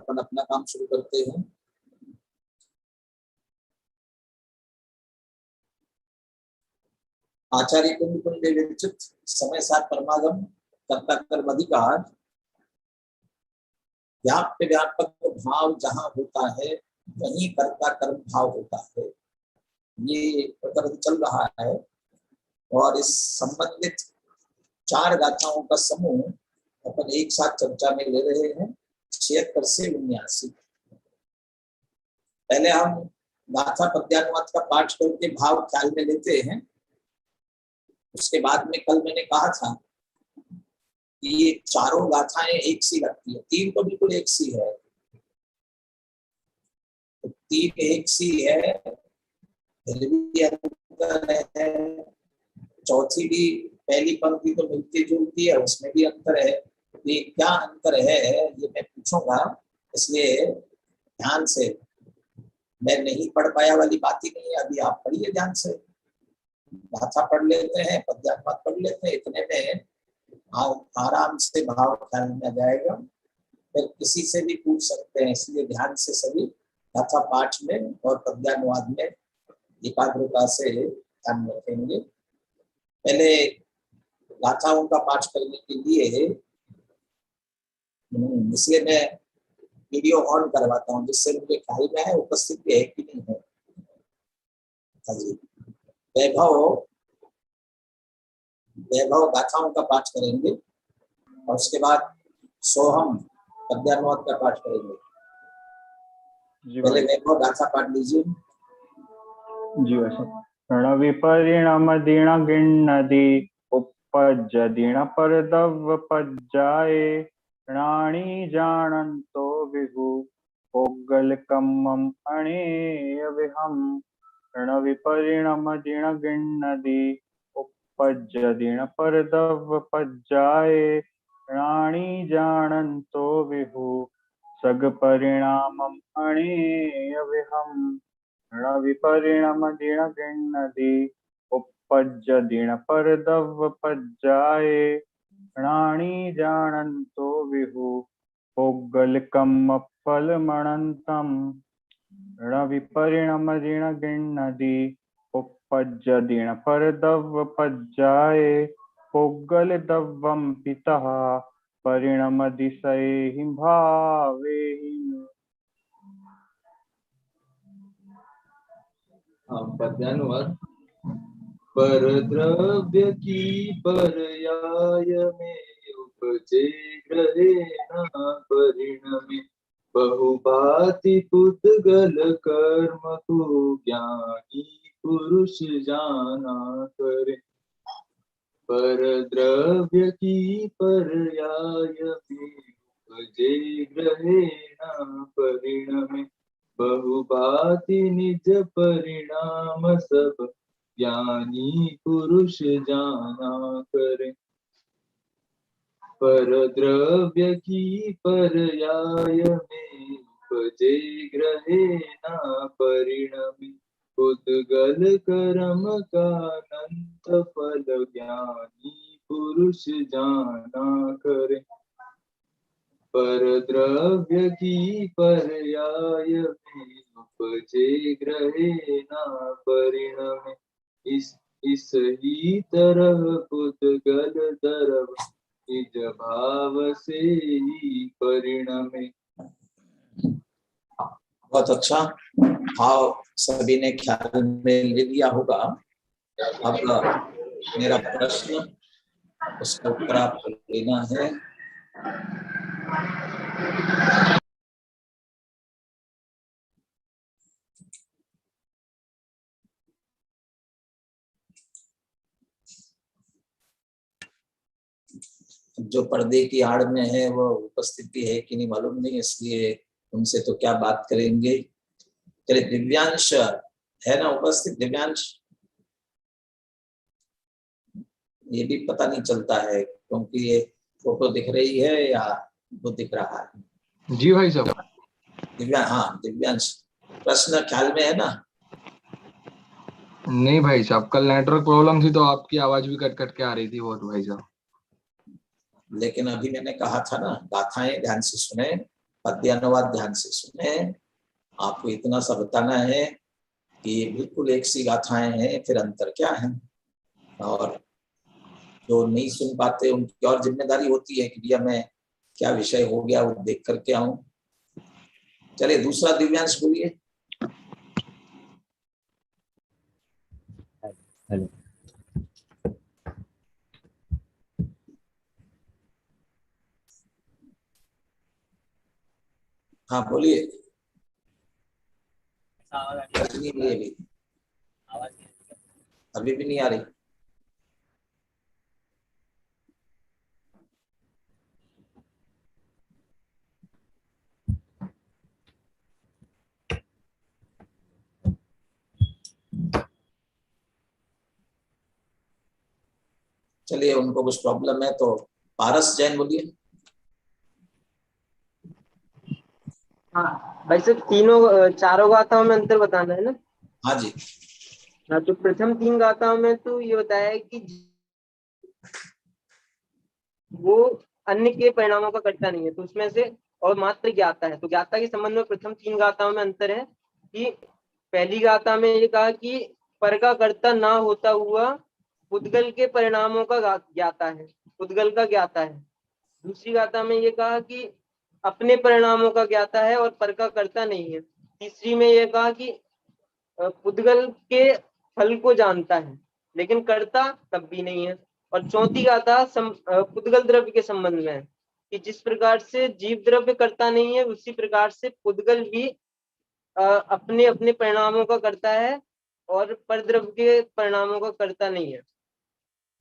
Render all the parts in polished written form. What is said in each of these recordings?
अपन अपना काम शुरू करते हैं। आचार्य कुंड कुंडे विचित समय साथ परमागम कर्ता कर्म अधिकार व्याप्य व्यापक भाव जहां होता है वहीं कर्ता कर्म भाव होता है। ये प्रकरण चल रहा है और इस संबंधित 4 गाथाओं का समूह अपन एक साथ चर्चा में ले रहे हैं 76 से 79। पहले हम गाथा पद्यानुवाद का पाठ करके भाव ख्याल में लेते हैं। उसके बाद में कल मैंने कहा था कि ये चारों गाथाएं एक सी लगती है, 3 तो बिल्कुल एक सी है, तो 3 एक सी है, फिर भी अंतर है। चौथी भी पहली पंक्ति तो मिलती जुलती है, उसमें भी अंतर है। ये क्या अंतर है ये मैं पूछूंगा, इसलिए ध्यान से, मैं नहीं पढ़ पाया वाली बात ही नहीं है। अभी आप पढ़िए ध्यान से, गाथा पढ़ लेते हैं, पद्यानुवाद पढ़ लेते हैं, इतने में आराम से भाव ख्याल में आ जाएगा। फिर किसी से भी पूछ सकते हैं, इसलिए ध्यान से सभी गाथा पाठ में और पद्यानुवाद में एकाग्रता से ध्यान रखेंगे। पहले गाथाओं का पाठ करने के लिए इसलिए मैं वीडियो ऑन करवाता हूँ, जिससे मुझे ख्याल में है उपस्थिति है कि नहीं है। वैभव गाथाओं का पाठ करेंगे और उसके बाद सोहम पद्यानुवाद का पाठ करेंगे। पहले वैभव गाथा पाठ लीजिए जी। वैसा विपरिणाम दीण गिण्णदी उपज दीण परदव पज्जाए राणी जानन्तो विभु पोगल कम्मम अणेय विहम। विपरिणाम दीण गिण्णदी उपज दीण परदव पज्जाए राणी जानन्तो विभु सग परिणामम अणेय विहम। विपरिणाम दीण गिण्णदी उपज दीण परदव पज्जाए राणी जानन्तो विहु पोगल कम्म फलमणन्तम। विपरिणाम दीण गिण्णदी उपज दीण परदव पज्जाए पोगल दव्वम पितः परिणाम दिशैहि भावेहि। पद्यानुवाद। पर द्रव्य की पर्याय में उपजे ग्रहे न परिणमे बहुभाति पुद्गल कर्म को ज्ञानी पुरुष जाना करे। पर द्रव्य की पर्याय में उपजे ग्रहे न परिणमे बहुभाति निज परिणाम सब ज्ञानी पुरुष जाना करे। पर द्रव्य की पर्याय में उपजे ग्रहे न परिणमे उद्गल कर्म का अनंत फल ज्ञानी पुरुष जाना करे। पर द्रव्य की पर्याय में उपजे ग्रहे न परिणमे इस ही तरह पुद्गल दरव निज भाव से ही परिणमे। बहुत अच्छा भाव सभी ने ख्याल में ले लिया होगा। अब मेरा प्रश्न, उसका उत्तर आपको देना है। जो पर्दे की आड़ में है वो उपस्थिति है कि नहीं मालूम नहीं, इसलिए उनसे तो क्या बात करेंगे। चलिए, दिव्यांश है ना उपस्थित? दिव्यांश, ये भी पता नहीं चलता है क्योंकि ये फोटो दिख रही है या वो दिख रहा है। जी भाई साहब। हाँ दिव्यांश, प्रश्न ख्याल में है ना? नहीं भाई साहब, कल नेटवर्क प्रॉब्लम थी तो आपकी आवाज भी कट कट के आ रही थी बहुत भाई साहब। लेकिन अभी मैंने कहा था ना, गाथाएं ध्यान से सुने पद्य अनुवाद ध्यान से सुने। आपको इतना सा बताना है कि ये बिल्कुल एक सी गाथाएं हैं, फिर अंतर क्या है। और जो नहीं सुन पाते उनकी और जिम्मेदारी होती है कि भैया मैं क्या विषय हो गया वो देख करके आऊं। चलिए दूसरा दिव्यांश बोलिए। हेलो। हाँ बोलिए। अभी अभी भी नहीं आ रही। चलिए उनको कुछ प्रॉब्लम है तो पारस जैन बोलिए। हाँ भाई साहब, चारों गाथाओं में अंतर बताना है ना। हाँ जी। हाँ, तो प्रथम 3 गाथाओं में तो ये बताया है कि वो अन्य के परिणामों का कर्ता नहीं है, तो उसमें से और मात्र ज्ञाता है। तो ज्ञाता के संबंध में प्रथम 3 गाथाओं में अंतर है कि पहली गाथा में ये कहा कि पर का कर्ता ना होता हुआ पुद्गल के परिणामों का ज्ञाता है, पुद्गल का ज्ञाता है। दूसरी गाथा में ये कहा कि अपने परिणामों का ज्ञाता है और पर का कर्ता नहीं है। तीसरी में ये कहा कि पुद्गल के फल को जानता है लेकिन कर्ता तब भी नहीं है। और चौथी गाथा पुद्गल द्रव्य के संबंध में है कि जिस प्रकार से जीव द्रव्य कर्ता नहीं है, उसी प्रकार से पुद्गल भी अपने अपने परिणामों का कर्ता है और पर द्रव्य के परिणामों का कर्ता नहीं है।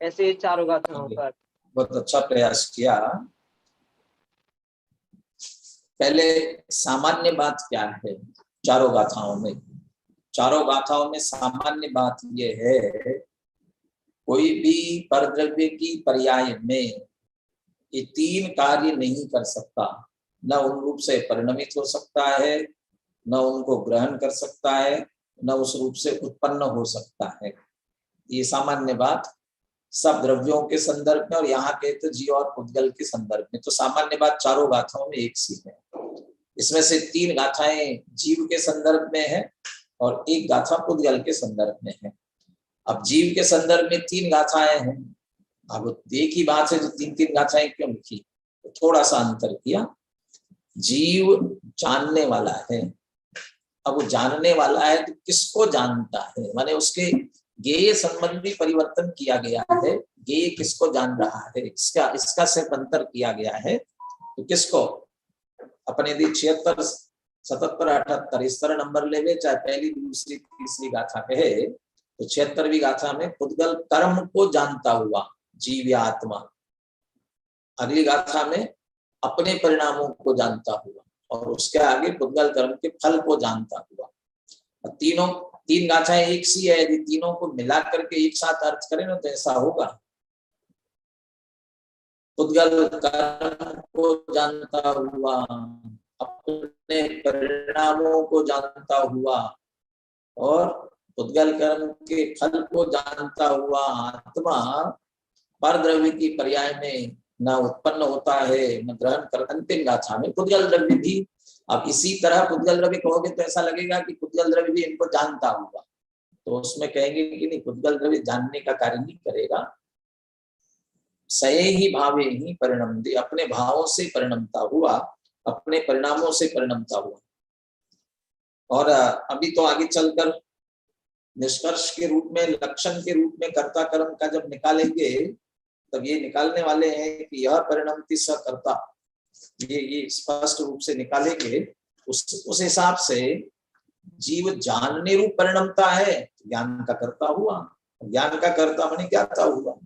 ऐसे चारों गाथाओं का। बहुत अच्छा प्रयास किया। पहले सामान्य बात क्या है चारों गाथाओं में। चारों गाथाओं में सामान्य बात यह है, कोई भी परद्रव्य की पर्याय में ये 3 कार्य नहीं कर सकता। न उन रूप से परिणमित हो सकता है, न उनको ग्रहण कर सकता है, न उस रूप से उत्पन्न हो सकता है। ये सामान्य बात सब द्रव्यों के संदर्भ में और यहाँ के तो जीव और पुद्गल के संदर्भ में। तो सामान्य बात चारों गाथाओं में एक सी है। इसमें से 3 गाथाएं जीव के संदर्भ में है और एक गाथा पुद्गल के संदर्भ में है। अब जीव के संदर्भ में 3 गाथाएं हैं। अब एक ही बात है जो 3-3 गाथाएं क्यों लिखी, तो थोड़ा सा अंतर किया। जीव जानने वाला है। अब वो जानने वाला है तो किसको जानता है, माने उसके ज्ञेय संबंधी परिवर्तन किया गया है। ज्ञेय किसको जान रहा है, इसका सिर्फ अंतर किया गया है। तो किसको, अपने यदि 76, 77, 78 इस तरह नंबर ले, चाहे पहली दूसरी तीसरी गाथा कहे, तो 76वीं गाथा में पुद्गल कर्म को जानता हुआ जीव या आत्मा, अगली गाथा में अपने परिणामों को जानता हुआ, और उसके आगे पुद्गल कर्म के फल को जानता हुआ। 3 गाथाएं एक सी है। यदि तीनों को मिला करके एक साथ अर्थ करें ना तो ऐसा होगा, पुद्गल कर्म को जानता हुआ, अपने परिणामों को जानता हुआ और पुद्गल कर्म के फल को जानता हुआ आत्मा परद्रव्य की पर्याय में न उत्पन्न होता है न ग्रहण कर। अंतिम गाथा में पुद्गल द्रव्य भी, अब इसी तरह पुद्गल द्रव्य कहोगे तो ऐसा लगेगा कि पुद्गल द्रव्य भी इनको जानता होगा, तो उसमें कहेंगे कि नहीं, पुद्गल द्रव्य जानने का कार्य नहीं करेगा। सये ही भावे ही परिणमते, अपने भावों से परिणमता हुआ, अपने परिणामों से परिणमता हुआ। और अभी तो आगे चलकर निष्कर्ष के रूप में, लक्षण के रूप में कर्ता कर्म का जब निकालेंगे तब ये निकालने वाले हैं कि यह परिणमति स कर्ता, ये स्पष्ट रूप से निकालेंगे। उस हिसाब से जीव जानने रूप परिणमता है, ज्ञान का कर्ता हुआ, ज्ञान का कर्ता माने ज्ञाता हुआ।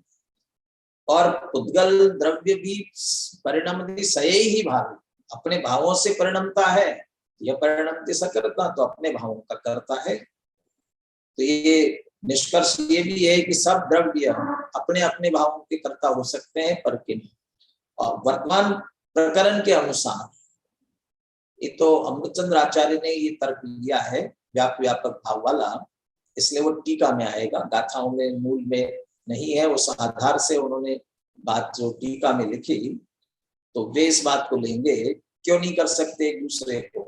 और पुद्गल द्रव्य भी परिणमति सये ही भाव, अपने भावों से परिणमता है। यह परिणमति स कर्ता, तो अपने भावों का कर्ता है। तो ये निष्कर्ष ये भी है कि सब द्रव्य अपने अपने भावों के कर्ता हो सकते हैं, पर के नहीं। और वर्तमान प्रकरण के अनुसार ये तो अमृतचंद्र आचार्य ने ये तर्क लिया है व्यापक भाव वाला, इसलिए वो टीका में आएगा, गाथाओं में मूल में नहीं है। उस आधार से उन्होंने बात जो टीका में लिखी, तो वे इस बात को लेंगे क्यों नहीं कर सकते एक दूसरे को?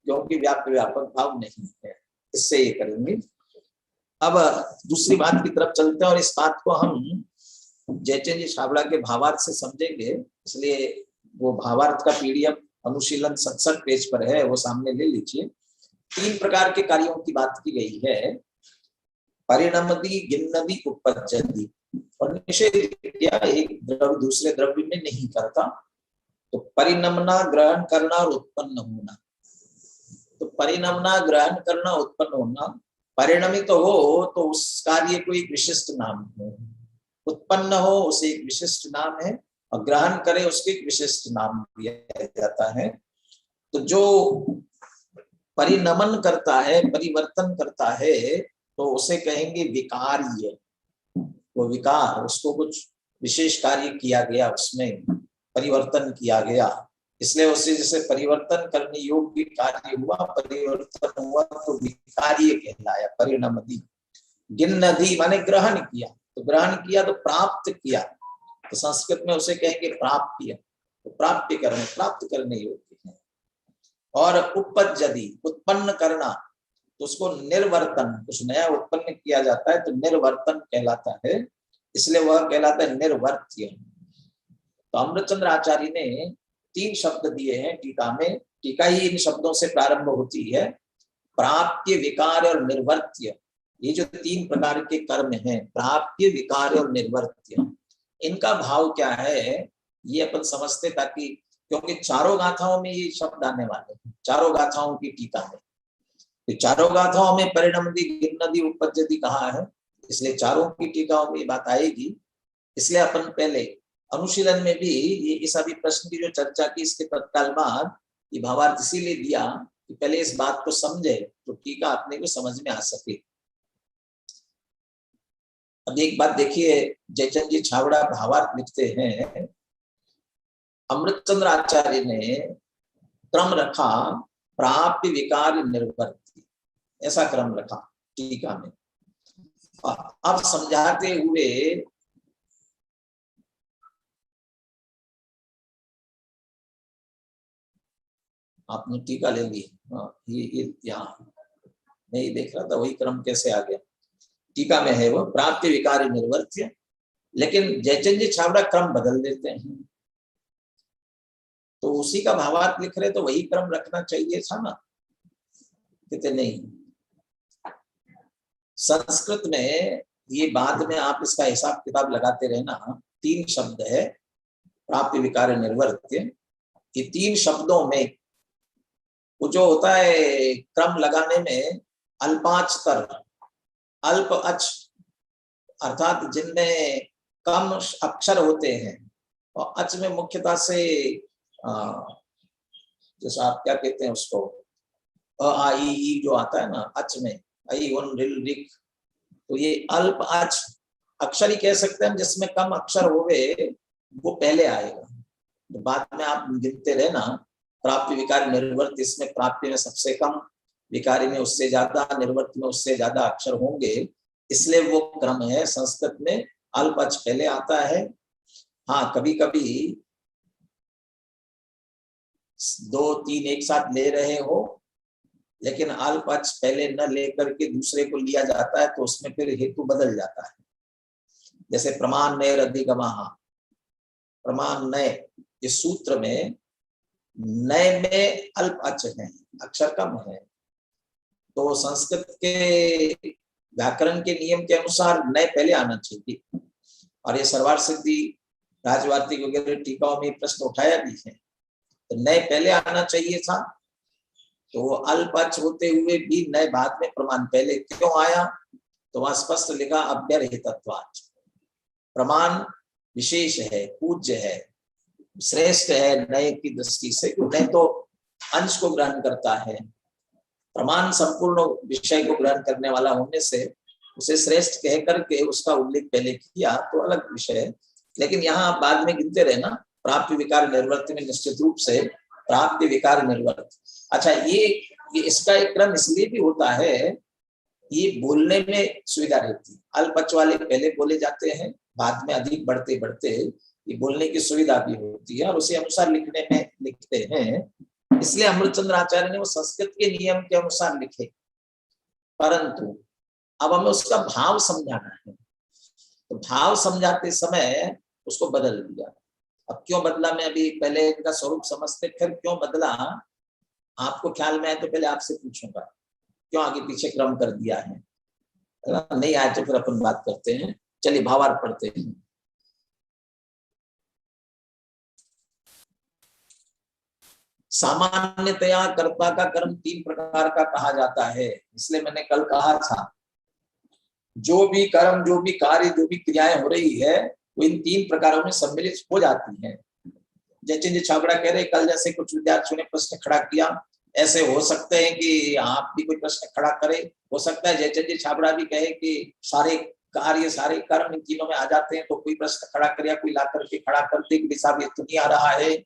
क्योंकि व्याप्य व्यापक भाव नहीं है, इससे ये करेंगे। अब दूसरी बात की तरफ चलते हैं और इस बात को हम जयचंद जी छाबड़ा के भावार्थ से समझेंगे, इसलिए वो भावार्थ का पीडीएफ अनुशीलन 67 पेज पर है, वो सामने ले लीजिए। 3 प्रकार के कार्यों की बात की गई है, परिणमति, गिन्नति, उपपज्जति। और निषेध किया एक द्रव्य दूसरे द्रव्य में नहीं करता। तो परिणमना, ग्रहण करना और उत्पन्न होना। तो परिणमना, ग्रहण करना, उत्पन्न होना, परिणमित हो तो उस कार्य को एक विशिष्ट नाम है, उत्पन्न हो उसे एक विशिष्ट नाम है, और ग्रहण करे उसके एक विशिष्ट नाम दिया जाता है। तो जो परिणमन करता है, परिवर्तन करता है, तो उसे कहेंगे विकार्य। वो विकार, उसको कुछ विशेष कार्य किया गया, उसमें परिवर्तन किया गया, इसलिए उससे जैसे परिवर्तन करने योग्य कार्य हुआ, परिवर्तन हुआ तो विकार्य कहलाया, परिणमति। गिन्नति माने ग्रहण किया, तो ग्रहण किया तो प्राप्त किया, तो संस्कृत में उसे कहेंगे प्राप्य। तो प्राप्य करने, प्राप्त करने योग्य है। और उपपज्जति, उत्पन्न करना, तो उसको निर्वर्तन, कुछ नया उत्पन्न किया जाता है तो निर्वर्तन कहलाता है, इसलिए वह कहलाता है निर्वर्त्य। तो अमृतचंद्र आचार्य ने 3 शब्द दिए हैं टीका में, टीका ही इन शब्दों से प्रारंभ होती है, प्राप्य, विकार और निर्वर्त्य। ये जो 3 प्रकार के कर्म हैं, प्राप्य, विकार और निर्वर्त्य, इनका भाव क्या है ये अपन समझते, ताकि क्योंकि चारों गाथाओं में ये शब्द आने वाले हैं, चारों गाथाओं की टीका में। तो चारों गाथाओं में परिणमति, गिन्नति, उपपज्जति कहा है, इसलिए चारों की टीकाओं में ये बात आएगी। इसलिए अपन पहले अनुशीलन में भी ये इस अभी प्रश्न की जो चर्चा की, इसके तत्काल बाद ये भावार्थ इसीलिए दिया कि पहले इस बात को समझे तो टीका अपने को समझ में आ सके। अब एक बात देखिए, जयचंद जी छाबड़ा भावार्थ लिखते हैं, अमृतचंद्र आचार्य ने क्रम रखा प्राप्य, विकार, निर्वर्त्य, ऐसा क्रम रखा टीका में। अब समझाते हुए आपने टीका ले ली, ये यहाँ मैं ये देख रहा था वही क्रम कैसे आ गया, टीका में है वो प्राप्ति, विकार, निर्वर्त्य। लेकिन जयचंद जी छाबड़ा क्रम बदल देते हैं, तो उसी का भावार्थ लिख रहे तो वही क्रम रखना चाहिए था ना, कहते नहीं। संस्कृत में ये बाद में आप इसका हिसाब किताब लगाते रहना, 3 शब्द है प्राप्ति, विकार, निर्वर्त्य। ये 3 शब्दों में वो जो होता है क्रम लगाने में, अल्पाचतर, अल्प अच, अर्थात जिनमें कम अक्षर होते हैं, और अच में मुख्यतः से जैसा आप क्या कहते हैं उसको, अ आ इ ई जो आता है ना अच में, आई उन रिल रिक, तो ये अल्प अच अक्षर ही कह सकते हैं, जिसमें कम अक्षर होवे वो पहले आएगा। तो बाद में आप गिनते रहना, प्राप्ति, विकार, निर्वर्त्य, इसमें प्राप्ति में सबसे कम, विकारी में उससे ज्यादा, निर्वर्त्य में उससे ज्यादा अक्षर होंगे, इसलिए वो क्रम है। संस्कृत में अल्प अच पहले आता है। हाँ, कभी कभी 2-3 एक साथ ले रहे हो, लेकिन अल्प अच पहले न लेकर के दूसरे को लिया जाता है, तो उसमें फिर हेतु बदल जाता है। जैसे प्रमाण नय अधिगमः, प्रमाण नय, इस सूत्र में नय में अल्प अच है, अक्षर कम है, तो संस्कृत के व्याकरण के नियम के अनुसार नय पहले आना चाहिए। और ये सर्वार्थ सिद्धि, राजवार्तिक वगैरह टीकाओं में प्रश्न उठाया भी है, तो नय पहले आना चाहिए था, तो वो अल्प अच होते हुए भी नय बाद में, प्रमाण पहले क्यों आया, तो वहां स्पष्ट लिखा अभ्यर्हितत्वात्, प्रमाण विशेष है, पूज्य है, श्रेष्ठ है नय की दृष्टि से। नय तो अंश को ग्रहण करता है, प्रमाण संपूर्ण विषय को ग्रहण करने वाला होने से उसे श्रेष्ठ कह करके उसका उल्लेख पहले किया, तो अलग विषय है। लेकिन यहाँ बाद में गिनते रहना, प्राप्ति, विकार, निर्वर्त्य में निश्चित रूप से प्राप्ति, विकार, निर्वर्त्य। अच्छा, ये इसका एक क्रम इसलिए भी होता है, ये बोलने में सुविधा रहती है। अल्प अच वाले पहले बोले जाते हैं, बाद में अधिक बढ़ते बढ़ते ये बोलने की सुविधा भी होती है और उसी अनुसार लिखने में लिखते हैं। इसलिए अमृतचंद्र आचार्य ने वो संस्कृत के नियम के अनुसार लिखे, परंतु अब हमें उसका भाव समझाना है, तो भाव समझाते समय उसको बदल दिया। अब क्यों बदला, मैं अभी पहले इनका स्वरूप समझते फिर क्यों बदला आपको ख्याल में आए तो पहले आपसे पूछूंगा, क्यों आगे पीछे क्रम कर दिया है। नहीं आए तो फिर अपन बात करते हैं। चलिए भावार्थ पढ़ते हैं। सामान्यतया कर्ता का कर्म 3 प्रकार का कहा जाता है। इसलिए मैंने कल कहा था जो भी कर्म, जो भी कार्य, जो भी क्रियाएं हो रही है वो इन 3 प्रकारों में सम्मिलित हो जाती है। जयचंद छाबड़ा कह रहे कल जैसे कुछ विद्यार्थियों ने प्रश्न खड़ा किया, ऐसे हो सकते हैं कि आप भी कोई प्रश्न खड़ा करे, हो सकता है जयचंद छाबड़ा भी कहे कि सारे कार्य सारे कर्म इन तीनों में आ जाते हैं, तो कोई प्रश्न खड़ा कर या कोई ला करके खड़ा करते कि साहब ये तो नहीं आ रहा है,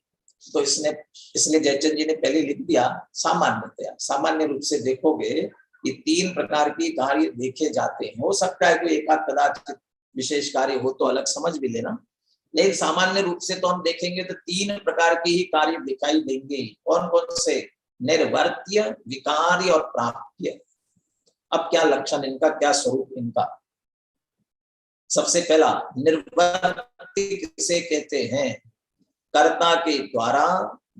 तो इसलिए जयचंद जी ने पहले लिख दिया सामान्यतया। सामान्य रूप से देखोगे ये 3 प्रकार के कार्य देखे जाते हैं। हो सकता है कोई एकाध कदाचित विशेष कार्य हो तो अलग समझ भी लेना, लेकिन सामान्य रूप से तो हम देखेंगे तो 3 प्रकार के ही कार्य दिखाई देंगे। कौन कौन से? निर्वर्त्य, विकार्य और प्राप्य। अब क्या लक्षण इनका, क्या स्वरूप इनका? सबसे पहला निर्वर्त्य किसे कहते हैं? कर्ता के द्वारा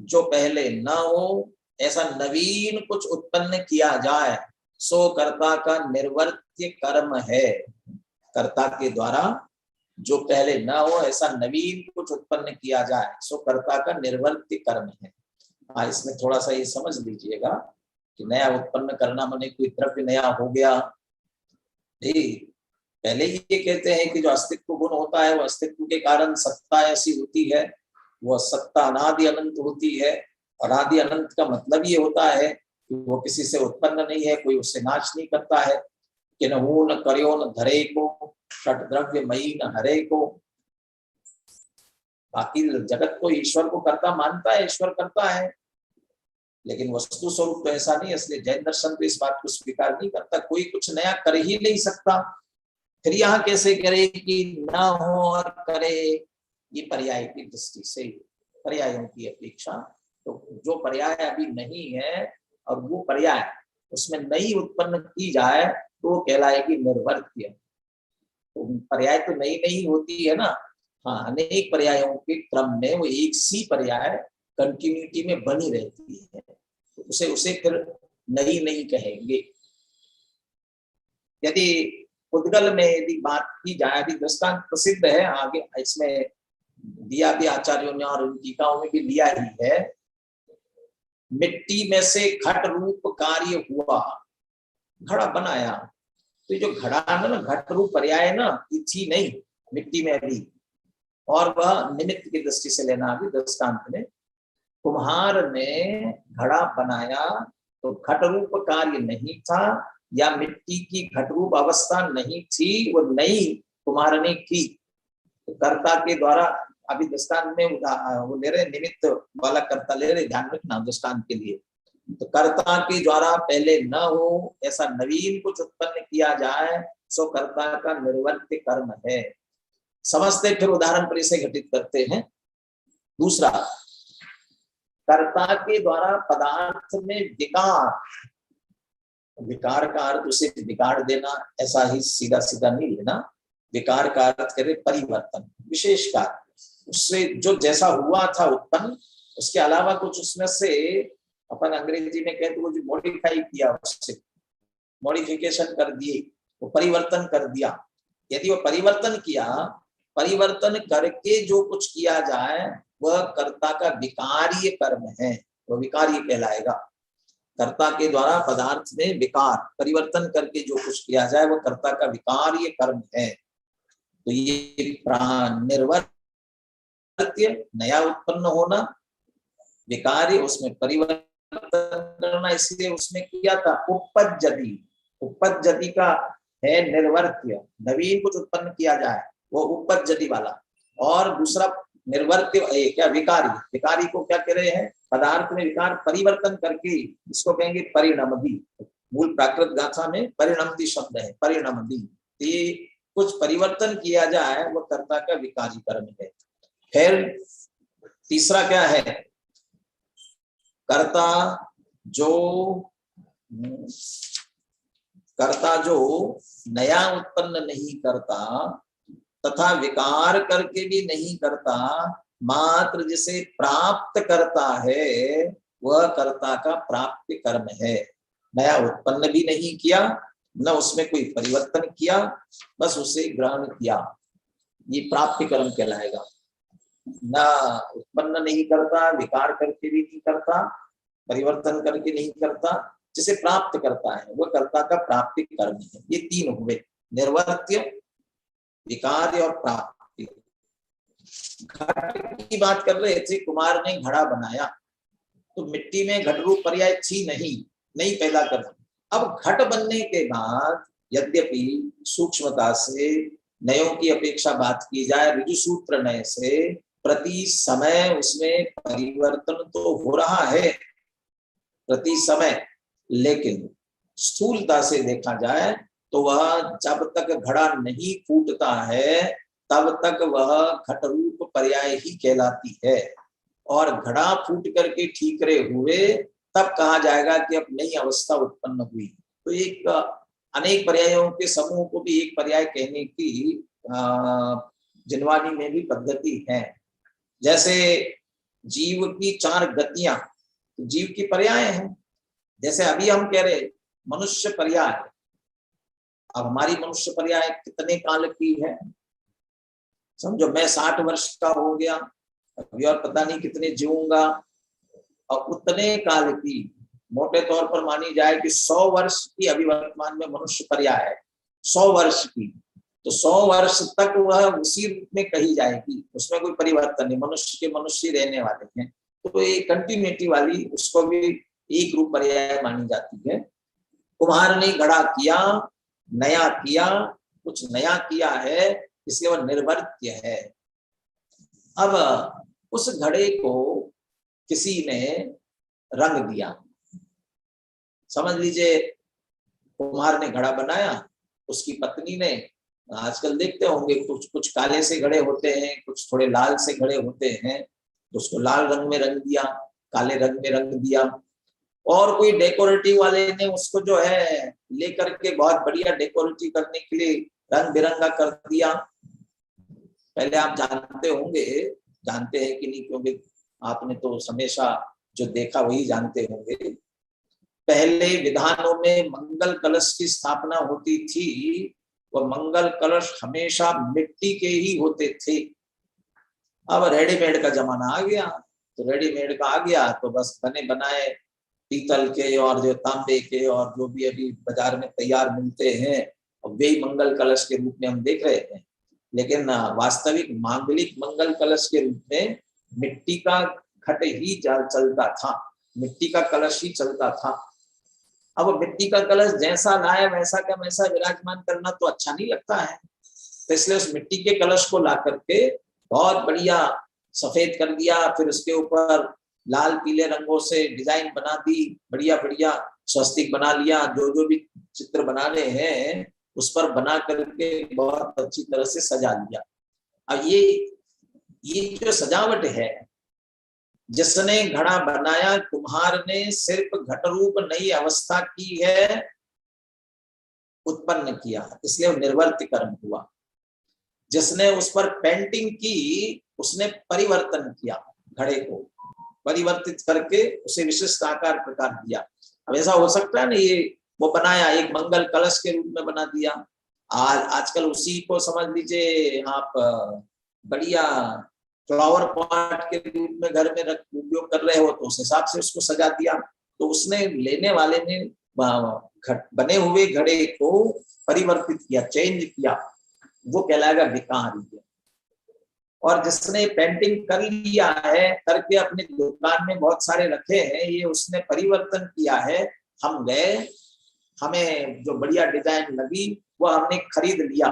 जो पहले न हो ऐसा नवीन कुछ उत्पन्न किया जाए सो कर्ता का निर्वर्त्य कर्म है। कर्ता के द्वारा जो पहले न हो ऐसा नवीन कुछ उत्पन्न किया जाए सो कर्ता का निर्वर्त्य कर्म है। हाँ, इसमें थोड़ा सा ये समझ लीजिएगा कि नया उत्पन्न करना माने कोई द्रव्य नया हो गया। पहले ये कहते हैं कि जो अस्तित्व गुण होता है वो अस्तित्व के कारण सत्ता ऐसी होती है, वो सत्ता अनादि अनंत होती है। और आदि अनंत का मतलब ये होता है कि वो किसी से उत्पन्न नहीं है, कोई उससे नाश नहीं करता है। कि न हो न कर्यो न धरे को, षट द्रव्य मई न हरे को। बाकी जगत को ईश्वर को कर्ता मानता है, ईश्वर करता है, लेकिन वस्तु स्वरूप तो ऐसा नहीं। इसलिए जैन दर्शन तो इस बात को स्वीकार नहीं करता, कोई कुछ नया कर ही नहीं सकता। फिर यहाँ कैसे करे कि न हो और करे? ये पर्याय की दृष्टि से, पर्यायों की अपेक्षा, तो जो पर्याय अभी नहीं है और वो पर्याय उसमें नई उत्पन्न की जाए तो वो कहलाएगी निर्वर्त्य। तो पर्याय तो नई नई होती है ना। हाँ, अनेक पर्यायों के क्रम में वो एक सी पर्याय कंटिन्यूटी में बनी रहती है, तो उसे फिर नई नहीं कहेंगे। यदि उद्गल में यदि बात की जाए, अभी दृष्टांत प्रसिद्ध है, आगे इसमें दिया भी आचार्यों ने और उनकी टीकाओं में भी लिया ही है। मिट्टी में से घट रूप कार्य हुआ, घड़ा बनाया, तो जो घड़ा ना घट रूप पर्याय ना ये थी नहीं मिट्टी में अभी, और वह निमित्त की दृष्टि से लेना। अभी दृष्टांत में कुम्हार ने घड़ा बनाया तो घट रूप कार्य नहीं था, या मिट्टी की घट रूप अवस्था नहीं थी, वो नई कुम्हार ने की। तो कर्ता के द्वारा, अभी दृष्टांत में वो ले रहे निमित्त वाला कर्ता ले रहे, ध्यान रखना दृष्टांत के लिए। तो कर्ता के द्वारा पहले न हो ऐसा नवीन कुछ उत्पन्न किया जाए सो कर्ता का निर्वर्त्य कर्म है। समझते फिर उदाहरण पर इसे घटित करते हैं। दूसरा, कर्ता के द्वारा पदार्थ में विकार, विकार का अर्थ उसे बिगाड़ देना ऐसा ही सीधा सीधा नहीं लेना। विकार का अर्थ करे परिवर्तन, विशेष कार्य, उससे जो जैसा हुआ था उत्पन्न उसके अलावा कुछ उसमें से अपन अंग्रेजी में कहते वो जो मॉडिफाई किया, उससे मॉडिफिकेशन कर दिए, वो परिवर्तन कर दिया। यदि वो परिवर्तन किया, परिवर्तन करके जो कुछ किया जाए वह कर्ता का विकार्य कर्म है, वह विकार्य कहलाएगा। कर्ता के द्वारा पदार्थ में विकार परिवर्तन करके जो कुछ किया जाए वह कर्ता का विकार्य कर्म है। तो ये निर्वर्त्य नया उत्पन्न होना, विकार्य उसमें परिवर्तन करना, इसलिए उसमें किया था उपपज्जति। उपपज्जति का है निर्वर्त्य, नवीन कुछ उत्पन्न किया जाए वो उपपज्जति वाला। और दूसरा निर्वर्त्य क्या? विकारी। विकारी को क्या कह रहे हैं? पदार्थ में विकार परिवर्तन करके, इसको कहेंगे परिणमति। मूल प्राकृत गाथा में परिणमति शब्द है, परिणमति। ये कुछ परिवर्तन किया जाए वो कर्ता का विकारी कर्म है। फिर तीसरा क्या है, कर्ता जो नया उत्पन्न नहीं करता तथा विकार करके भी नहीं करता, मात्र जिसे प्राप्त करता है वह कर्ता का प्राप्य कर्म है। नया उत्पन्न भी नहीं किया, न उसमें कोई परिवर्तन किया, बस उसे ग्रहण किया, ये प्राप्य कर्म कहलाएगा। न उत्पन्न नहीं करता, विकार करके भी नहीं करता, परिवर्तन करके नहीं करता, जिसे प्राप्त करता है वह कर्ता का प्राप्ति कर्म है। ये तीन हुए, निर्वर्त्य, विकार और प्राप्ति। घट की बात कर रहे थे, कुमार ने घड़ा बनाया तो मिट्टी में घट रूप पर्याय थी नहीं पैदा कर। अब घट बनने के बाद यद्यपि सूक्ष्मता से नयों की अपेक्षा बात की जाए, ऋजु सूत्र नय से प्रति समय उसमें परिवर्तन तो हो रहा है प्रति समय, लेकिन स्थूलता से देखा जाए तो वह जब तक घड़ा नहीं फूटता है तब तक वह घट रूप पर्याय ही कहलाती है, और घड़ा फूट करके ठीकरे हुए तब कहा जाएगा कि अब नई अवस्था उत्पन्न हुई। तो एक अनेक पर्यायों के समूह को भी एक पर्याय कहने की जिनवानी में भी पद्धति है। जैसे जीव की चार गतियां जीव की पर्याय हैं, जैसे अभी हम कह रहे मनुष्य पर्याय, अब हमारी मनुष्य पर्याय कितने काल की है, समझो मैं 60 वर्ष का हो गया अभी और पता नहीं कितने जीऊंगा, और उतने काल की मोटे तौर पर मानी जाए कि 100 वर्ष की अभी वर्तमान में मनुष्य पर्याय है, 100 वर्ष की, तो 100 वर्ष तक वह उसी रूप में कही जाएगी, उसमें कोई परिवर्तन नहीं, मनुष्य के मनुष्य रहने वाले हैं, तो ये कंटिन्यूटी वाली उसको भी एक रूप पर्याय मानी जाती है। कुम्हार ने घड़ा किया, नया किया, कुछ नया किया है, इसलिए वह निर्वर्त्य है। अब उस घड़े को किसी ने रंग दिया, समझ लीजिए कुम्हार ने घड़ा बनाया, उसकी पत्नी ने, आजकल देखते होंगे कुछ काले से घड़े होते हैं, कुछ थोड़े लाल से घड़े होते हैं, तो उसको लाल रंग में रंग दिया, काले रंग में रंग दिया, और कोई डेकोरेटिव वाले ने उसको जो है लेकर के बहुत बढ़िया डेकोरेटिव करने के लिए रंग बिरंगा कर दिया। पहले आप जानते होंगे, जानते हैं कि नहीं, क्योंकि आपने तो हमेशा जो देखा वही जानते होंगे, पहले विधानों में मंगल कलश की स्थापना होती थी, वह मंगल कलश हमेशा मिट्टी के ही होते थे। अब रेडीमेड का जमाना आ गया, तो रेडीमेड का आ गया तो बस बने बनाए पीतल के और जो तांबे के और जो भी अभी बाजार में तैयार मिलते हैं, और वे मंगल कलश के रूप में हम देख रहे हैं। लेकिन वास्तविक मांगलिक मंगल कलश के रूप में मिट्टी का घट ही चलता था, मिट्टी का कलश ही चलता था। अब मिट्टी का कलश जैसा लाए वैसा का वैसा विराजमान करना तो अच्छा नहीं लगता है, तो इसलिए उस मिट्टी के कलश को ला करके बहुत बढ़िया सफेद कर दिया, फिर उसके ऊपर लाल पीले रंगों से डिजाइन बना दी, बढ़िया बढ़िया स्वस्तिक बना लिया, जो भी चित्र बनाने हैं उस पर बना करके बहुत अच्छी तरह से सजा लिया। अब ये जो सजावट है, जिसने घड़ा बनाया कुम्हार ने सिर्फ घट रूप नई अवस्था की है, उत्पन्न किया, इसलिए निर्वर्त्य कर्म हुआ। जिसने उस पर पेंटिंग की उसने परिवर्तन किया, घड़े को परिवर्तित करके उसे विशिष्ट आकार प्रकार दिया। अब ऐसा हो सकता है ना, ये वो बनाया एक मंगल कलश के रूप में बना दिया, आजकल उसी को समझ लीजिए आप बढ़िया फ्लावर पॉट के रूप में घर में उपयोग कर रहे हो, तो उस हिसाब से उसको सजा दिया। तो उसने लेने वाले ने बने हुए घड़े को परिवर्तित किया, चेंज किया, वो कहलाएगा विकार। और जिसने पेंटिंग कर लिया है, करके अपनी दुकान में बहुत सारे रखे हैं, ये उसने परिवर्तन किया है। हम गए, हमें जो बढ़िया डिजाइन लगी वो हमने खरीद लिया,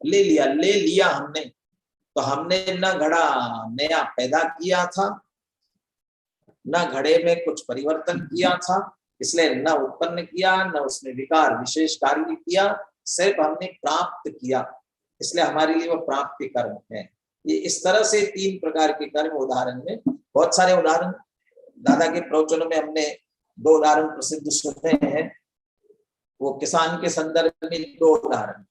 ले लिया हमने, तो हमने न घड़ा नया पैदा किया था, न घड़े में कुछ परिवर्तन किया था, इसलिए न उत्पन्न किया, न उसमें विकार विशेष कार्य किया, सिर्फ हमने प्राप्त किया, इसलिए हमारे लिए वो प्राप्ति कर्म है। ये इस तरह से 3 प्रकार के कर्म उदाहरण में, बहुत सारे उदाहरण दादा के प्रवचनों में हमने 2 उदाहरण प्रसिद्ध सुने हैं। वो किसान के संदर्भ में 2 उदाहरण,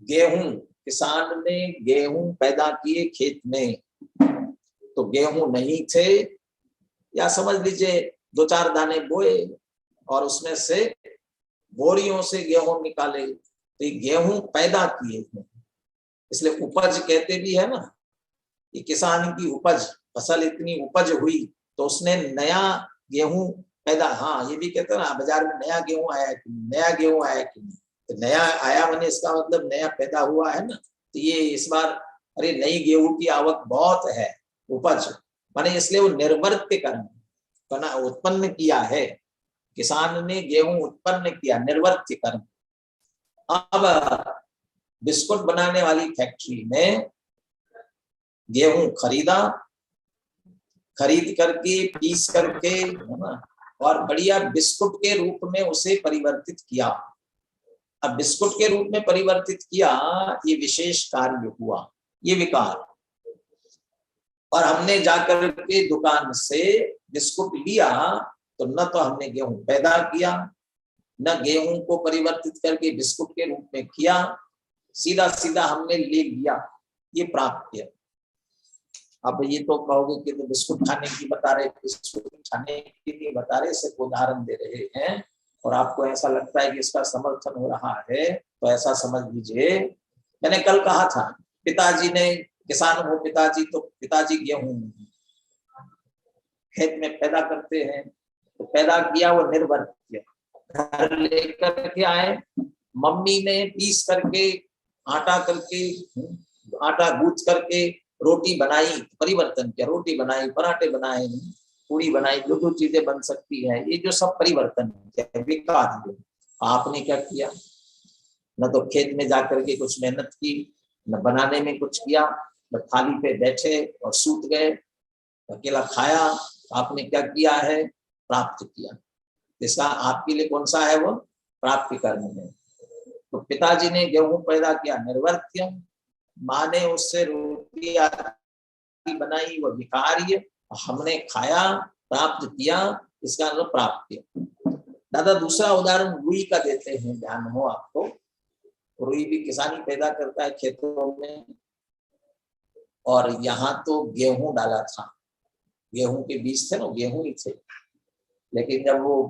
गेहूं, किसान ने गेहूं पैदा किए खेत में, तो गेहूं नहीं थे, या समझ लीजिए 2-4 दाने बोए और उसमें से बोरियों से गेहूं निकाले, तो ये गेहूं पैदा किए थे, इसलिए उपज कहते भी है ना। ये किसान की उपज, फसल इतनी उपज हुई तो उसने नया गेहूं पैदा, हाँ ये भी कहते हैं ना बाजार में नया गेहूं आया कि नया गेहूं आया कि नहीं, तो नया आया माने इसका मतलब नया पैदा हुआ है ना। तो ये इस बार अरे नई गेहूं की आवक बहुत है, उपज माने, इसलिए वो निर्वर्त्य कर्म बना उत्पन्न किया है, किसान ने गेहूं उत्पन्न किया, निर्वर्त्य कर्म। अब बिस्कुट बनाने वाली फैक्ट्री में गेहूं खरीदा, खरीद करके पीस करके है ना, और बढ़िया बिस्कुट के रूप में उसे परिवर्तित किया। अब बिस्कुट के रूप में परिवर्तित किया, ये विशेष कार्य हुआ, ये विकार। और हमने जाकर के दुकान से बिस्कुट लिया, तो न तो हमने गेहूं पैदा किया, न गेहूं को परिवर्तित करके बिस्कुट के रूप में किया, सीधा सीधा हमने ले लिया, ये प्राप्य। अब ये तो कहोगे कि तो बिस्कुट खाने की बता रहे, बिस्कुट खाने की नहीं बता रहे, सिर्फ उदाहरण दे रहे हैं, और आपको ऐसा लगता है कि इसका समर्थन हो रहा है, तो ऐसा समझ लीजिए। मैंने कल कहा था, पिताजी ने, किसान हो पिताजी, तो पिताजी गेहूं खेत में पैदा करते हैं, तो पैदा किया, वो निर्वर्त्य, घर लेकर के आए, मम्मी ने पीस करके आटा करके, आटा गूंथ करके रोटी बनाई, परिवर्तन किया, रोटी बनाई, पराठे बनाए, पूरी बनाई, जो चीजें बन सकती है, ये जो सब परिवर्तन है, विकार। आपने क्या किया, न तो खेत में जाकर के कुछ मेहनत की, न बनाने में कुछ किया, बस थाली पे बैठे और सूत गए, अकेला खाया। आपने क्या किया है, प्राप्त किया। इसका आपके लिए कौन सा है, वो प्राप्ति कर्म है। तो पिताजी ने गेहूं पैदा किया, निर्वर्त्य, माँ ने उससे रोटी बनाई, वो विकार्य, हमने खाया, प्राप्त किया, इसका मतलब प्राप्ति। दादा दूसरा उदाहरण रुई का देते हैं, ध्यान हो आपको। रुई भी किसानी पैदा करता है खेतों में, और यहाँ तो गेहूं डाला था, गेहूं के बीज थे ना, गेहूं ही थे, लेकिन जब वो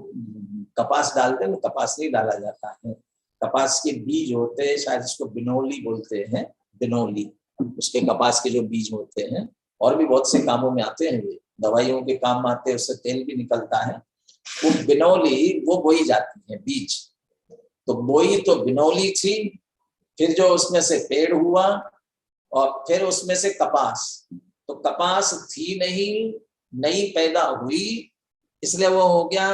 कपास डालते हैं, कपास नहीं डाला जाता है, कपास के बीज होते हैं, शायद इसको बिनौली बोलते हैं, बिनौली, उसके कपास के जो बीज होते हैं, और भी बहुत से कामों में आते हैं, वे दवाइयों के काम में आते हैं, उससे तेल भी निकलता है। वो बिनौली वो बोई जाती है, बीज तो बोई तो बिनौली थी, फिर जो उसमें से पेड़ हुआ, और फिर उसमें से कपास, तो कपास थी नहीं, नई पैदा हुई, इसलिए वो हो गया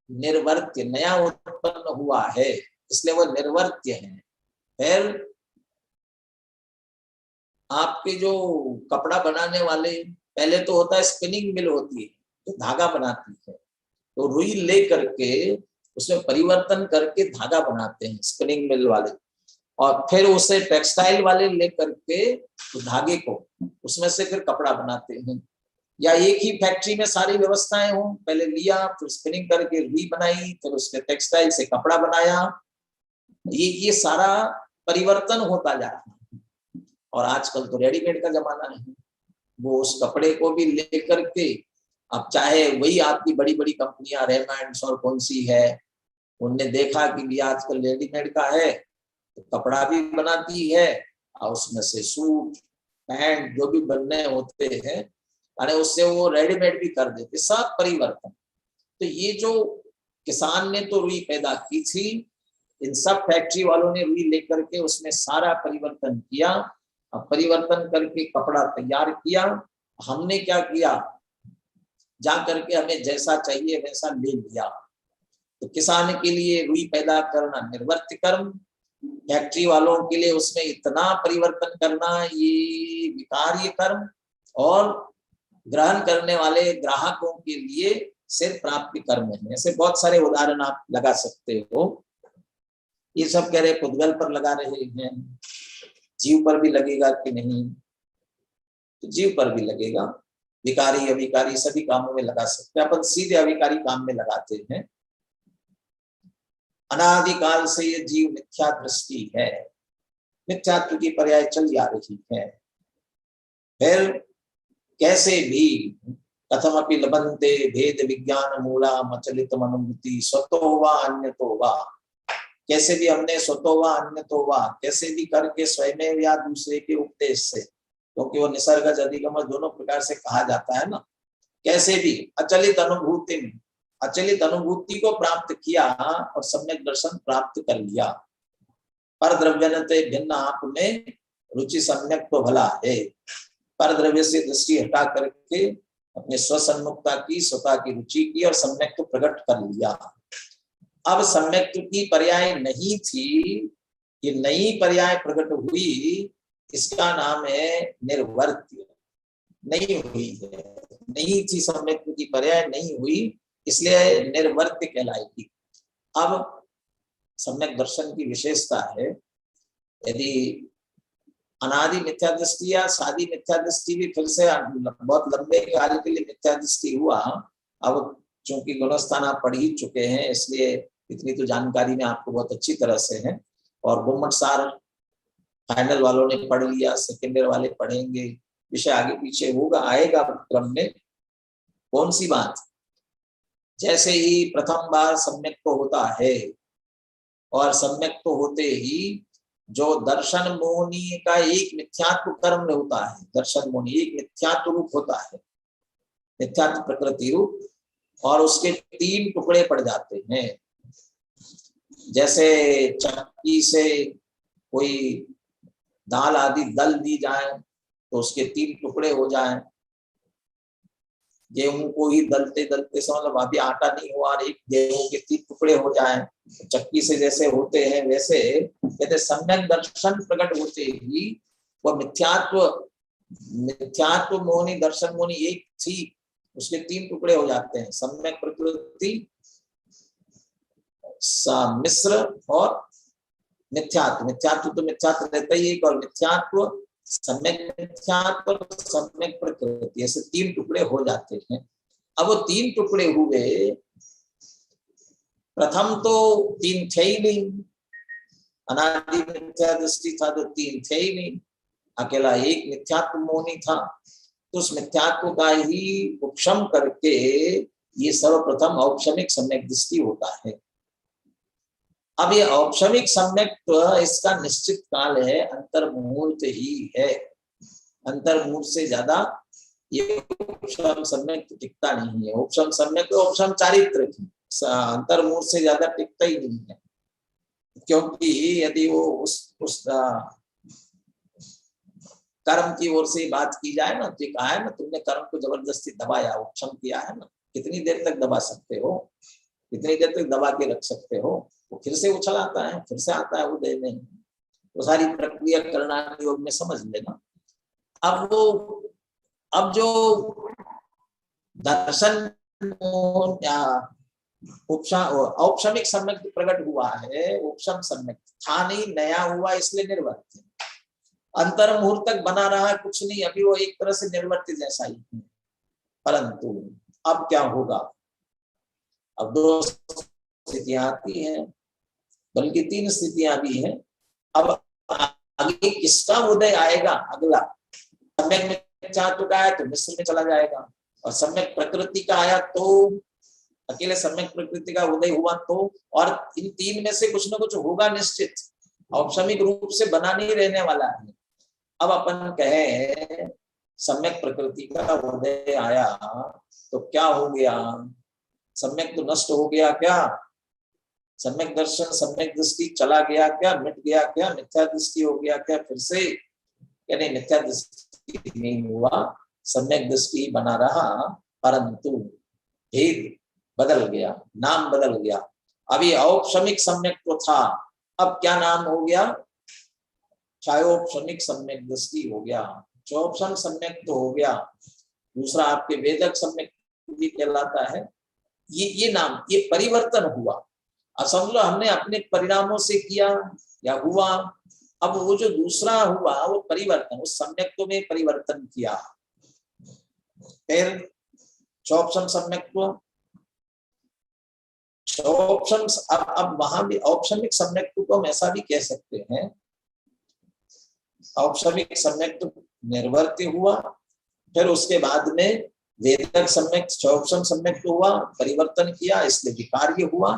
निर्वर्त्य, नया उत्पन्न हुआ है, इसलिए वो निर्वर्त्य है। फिर आपके जो कपड़ा बनाने वाले, पहले तो होता है स्पिनिंग मिल होती है, तो धागा बनाती है, तो रुई ले करके उसमें परिवर्तन करके धागा बनाते हैं स्पिनिंग मिल वाले, और फिर उसे टेक्सटाइल वाले ले करके तो धागे को उसमें से फिर कपड़ा बनाते हैं। या एक ही फैक्ट्री में सारी व्यवस्थाएं हों, पहले लिया, फिर स्पिनिंग करके रुई बनाई, फिर उसके टेक्सटाइल से कपड़ा बनाया, ये सारा परिवर्तन होता जा रहा है। और आजकल तो रेडीमेड का जमाना है, वो उस कपड़े को भी लेकर के, अब चाहे वही आपकी बड़ी बड़ी कंपनियां रेमंड्स और कौन सी है, उनने देखा कि भी आजकल रेडीमेड का है, तो कपड़ा भी बनाती है, और उसमें से सूट पैंट जो भी बनने होते हैं, अरे उससे वो रेडीमेड भी कर देते, सब परिवर्तन। तो ये जो किसान ने तो रुई पैदा की थी, इन सब फैक्ट्री वालों ने रुई लेकर के उसमें सारा परिवर्तन किया, अब परिवर्तन करके कपड़ा तैयार किया। हमने क्या किया, जा करके हमें जैसा चाहिए वैसा ले लिया। तो किसान के लिए रुई पैदा करना निर्वर्त्य कर्म, फैक्ट्री वालों के लिए उसमें इतना परिवर्तन करना ये विकार्य कर्म, और ग्रहण करने वाले ग्राहकों के लिए सिर्फ प्राप्ति कर्म है। ऐसे बहुत सारे उदाहरण आप लगा सकते हो। ये सब कह रहे पुद्गल पर लगा रहे हैं, जीव पर भी लगेगा कि नहीं, तो जीव पर भी लगेगा। विकारी अविकारी सभी कामों में लगा सकते हैं। अपन सीधे अविकारी काम में लगाते हैं। अनादिकाल से ये जीव मिथ्या दृष्टि है, मिथ्यात्व की पर्याय चल जा रही है। फिर कैसे भी कथमपि लभन्ते भेद विज्ञान मूला मचलित मनुमति स्वतो वा अन्यतो वा, कैसे भी हमने स्वतो वा अन्यतो वा कैसे भी करके स्वयं या दूसरे के उपदेश से, क्योंकि वो निसर्गज अधिगम दोनों प्रकार से कहा जाता है ना, कैसे भी अचलित अनुभूति में अचलित अनुभूति को प्राप्त किया और सम्यक दर्शन प्राप्त कर लिया। पर द्रव्यनते भिन्न आप में रुचि सम्यक तो भला है। पर द्रव्य से दृष्टि हटा करके अपने स्वसन्मुखता की, स्वता की रुचि की और सम्यक तो प्रकट कर लिया। अब सम्यक की पर्याय नहीं थी, ये नई पर्याय प्रकट हुई, इसका नाम है निर्वर्त्य। नहीं हुई है, नहीं थी सम्यक की पर्याय, नहीं हुई, इसलिए निर्वर्त्य कहलाएगी। अब सम्यक दर्शन की विशेषता है, यदि अनादि मिथ्या दृष्टि या सादी मिथ्या दृष्टि भी फिर से बहुत लंबे काल के लिए मिथ्या दृष्टि हुआ। अब चूंकि गुणस्थान आप पढ़ ही चुके हैं, इसलिए इतनी तो जानकारी में आपको बहुत अच्छी तरह से है। और गुम्मट सार फाइनल वालों ने पढ़ लिया, सेकेंड ईयर वाले पढ़ेंगे, विषय आगे पीछे होगा, आएगा क्रम में। कौन सी बात, जैसे ही प्रथम बार सम्यक तो होता है और सम्यक तो होते ही जो दर्शन मोहनी का एक मिथ्यात्व कर्म होता है, दर्शन मोहनी एक मिथ्यात्व रूप होता है, मिथ्यात्व प्रकृति रूप, और उसके 3 टुकड़े पड़ जाते हैं। जैसे चक्की से कोई दाल आदि दल दी जाए तो उसके 3 टुकड़े हो जाएं। गेहूं को ही दलते दलते से मतलब अभी आटा नहीं हुआ और एक गेहूं के 3 टुकड़े हो जाएं, चक्की से जैसे होते हैं वैसे कहते सम्यक दर्शन प्रकट होते ही वो मिथ्यात्व मोहनी दर्शन मोहनी एक थी, उसके 3 टुकड़े हो जाते हैं, सम्यक प्रकृति, मिश्र और मिथ्यात्व। मिथ्यात्व तो मिथ्यात्व रहता ही एक, और मिथ्यात्व सम्यक मिथ्यात्व और सम्यक प्रकृति, ऐसे 3 टुकड़े हो जाते हैं। अब वो 3 टुकड़े हुए, प्रथम तो 3 थे ही नहीं, अनादि मिथ्या दृष्टि था तो 3 थे ही नहीं, अकेला एक मिथ्यात्व मोहनी था। तो उस मिथ्यात्व का ही उपशम करके ये सर्वप्रथम औपशमिक सम्यक दृष्टि होता है। अब ये औपशमिक सम्यक इसका निश्चित काल है, अंतर्मुहूर्त ही है। अंतर्मुहूर्त से ज्यादा ये उपशम सम्यक टिकता नहीं है। उपशम सम्यक तो उपशम चारित्र की, अंतर्मुहूर्त से ज्यादा टिकता ही नहीं है, क्योंकि यदि वो उस कर्म की ओर से बात की जाए ना, तो कहा है ना तुमने कर्म को जबरदस्ती दबाया, उपशम किया है ना, कितनी देर तक दबा सकते हो, कितनी देर तक दबा के रख सकते हो, वो फिर से उछल आता है, फिर से आता है वो देह में। वो सारी प्रक्रिया करना योग में समझ लेना। अब जो दर्शन औपशमिक सम्यक प्रकट हुआ है, उपशम सम्यक था नहीं, नया हुआ, इसलिए निर्वर्त्य। अंतर मुहूर्त तक बना रहा कुछ नहीं, अभी वो एक तरह से निर्वर्त्य जैसा ही है। परंतु अब क्या होगा, अब 2 स्थितियां आती हैं, बल्कि 3 स्थितियां भी हैं। अब आगे किसका उदय आएगा, अगला सम्यक मिथ्यात्व का है तो मिश्र में चला जाएगा, और सम्यक प्रकृति का आया तो अकेले सम्यक प्रकृति का उदय हुआ तो, और इन 3 में से कुछ ना कुछ होगा निश्चित, औपशमिक रूप से बना नहीं रहने वाला है। अब अपन कहे सम्यक प्रकृति का उदय आया तो क्या हो गया, सम्यक तो नष्ट हो गया क्या, सम्यक दर्शन सम्यक दृष्टि चला गया क्या, मिट गया क्या, मिथ्या दृष्टि हो गया क्या फिर से, क्या नहीं, मिथ्या दृष्टि नहीं हुआ, सम्यक दृष्टि बना रहा, परंतु भेद बदल गया, नाम बदल गया। अभी औपशमिक सम्यक तो था, अब क्या नाम हो गया, छायोपशमिक सम्यक दृष्टि हो गया। चौपशम सम्यक तो हो गया, दूसरा आपके वेदक सम्यक भी कहलाता है। ये नाम, ये परिवर्तन हुआ। अब समझ लो हमने अपने परिणामों से किया या हुआ, अब वो जो दूसरा हुआ वो परिवर्तन, उस सम्यक में परिवर्तन किया। फिर क्षोभसम सम्यक्त्व, क्षोभसम, अब वहां भी औपशमिक सम्यक्त्व को हम ऐसा भी कह सकते हैं, औपशमिक सम्यक्त्व निर्वर्त्य हुआ, फिर उसके बाद में वेदक सम्यक क्षोभसम सम्यक्त्व हुआ, परिवर्तन किया, इसलिए विकार्य हुआ।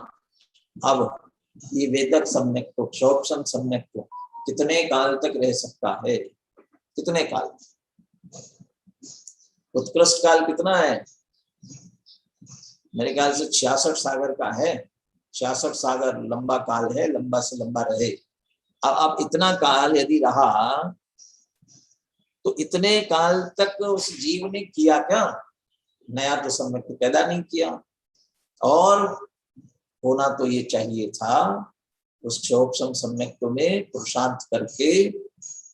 अब ये वेदक सम्यक्त्व क्षोभसम सम्यक्त्व कितने काल तक रह सकता है? कितने काल? उत्कृष्ट काल कितना है? मेरे ख्याल से 66 सागर का है। 66 सागर लंबा काल है, लंबा से लंबा रहे। अब इतना काल यदि रहा तो इतने काल तक उस जीव ने किया क्या? नया तो सम्यक्त्व पैदा नहीं किया। और होना तो ये चाहिए था उस क्षोभसम सम्यक्त्व में पुरुषार्थ करके।